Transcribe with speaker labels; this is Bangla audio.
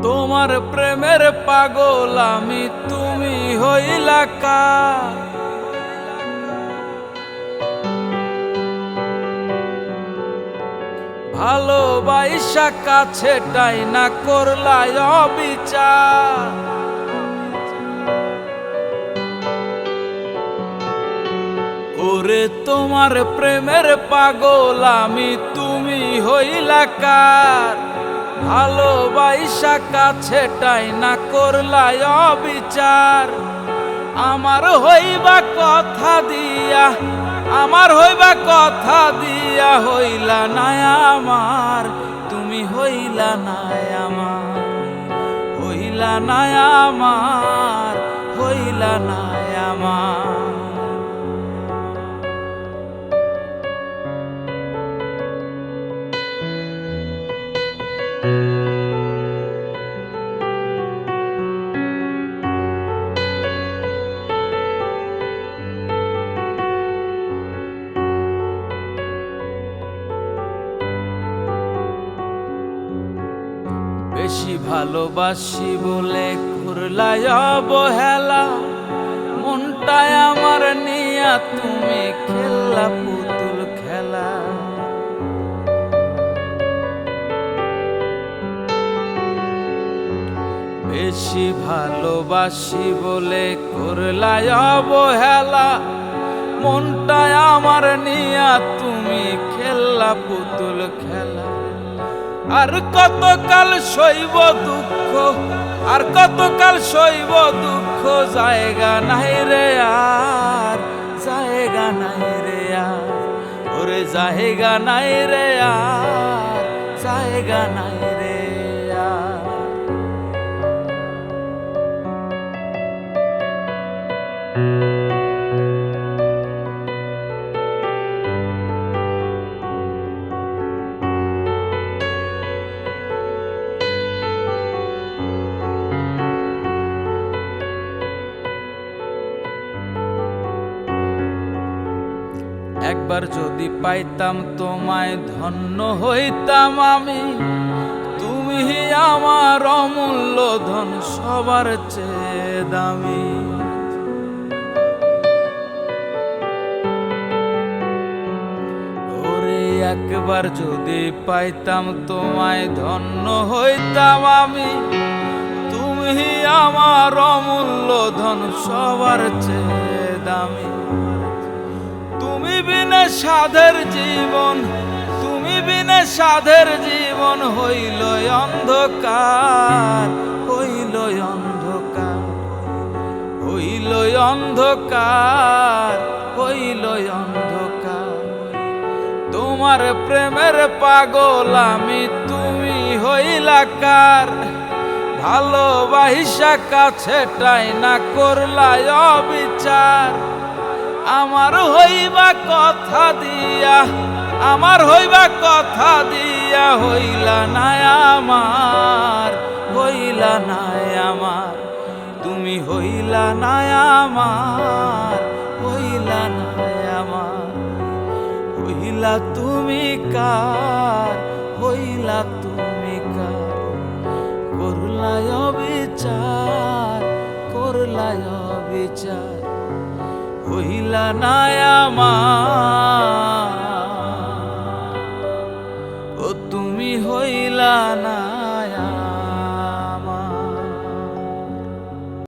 Speaker 1: তোমার প্রেমের পাগল আমি, তুমি হইলা কার? ভালোবাসা কাছে টাই না করলা অবিচার। ওরে তোমার প্রেমের পাগল আমি, তুমি হইলা কার? ভালোবাসা কাছে টাই না করলা অবিচার। আমার হইবা কথা দিয়া, আমার হইবা কথা দিয়া হইলা না আমার, তুমি হইলা না আমার, হইলা না আমার, হইলা না আমার। বেশি ভালোবাসি বলে করলাই অবহেলা, মনটায় আমার নিয়া তুমি খেললা পুতুল খেলা। বেশি ভালোবাসি বলে করলাই অবহেলা, মনটায় আমার নিয়া তুমি খেললা পুতুল খেলা। আর কতকাল সইব দুঃখ, আর কতকাল সইব দুঃখ, জায়গা নাই রে আর, জায়গা নাই রে আর, ওরে জায়গা নাই রে আর, জায়গা নাই রে আর। একবার যদি পাইতাম তোমায় ধন্য হইতাম আমি, তুমি আমার অমূল্য ধন সবার চেয়ে দামি। ওরে একবার যদি পাইতাম তোমায় ধন্য হইতাম আমি, তুমি আমার অমূল্য ধন সবার চেয়ে দামি। তুমি বিনে সাধের জীবন, তুমি বিনে সাধের জীবন হইল অন্ধকার, হইল অন্ধকার, হইল অন্ধকার, হইল অন্ধকার। তোমার প্রেমের পাগল আমি, তুমি হইলা কার? ভালোবাসা কাছে টাই না করলা অবিচার। আমার হইবা কথা দিয়া, আমার হইবা কথা দিয়া হইলা না আমার, হইলা না আমার, তুমি হইলা না আমার, হইলা না আমার। হইলা তুমি কার, হইলা তুমি কার? করলা অবিচার, করলা অবিচার, হইলা না আমার, ও তুমি হইলা না।